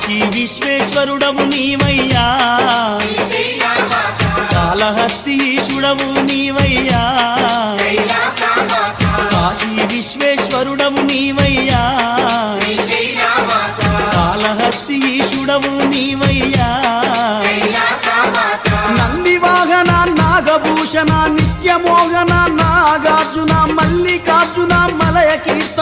కాశీ విశ్వేశ్వరుడవు నీవయ్యా, కాళహస్తి ఈశుడవు నీవయ్యా, కాశీ విశ్వేశ్వరుడవు నీవయ్యా, కాళహస్తి ఈశుడవు నీవయ్యా, నంది వాహన నాగభూషణ నిత్యమోహన నాగార్జున మల్లికార్జున మలయ కీర్తన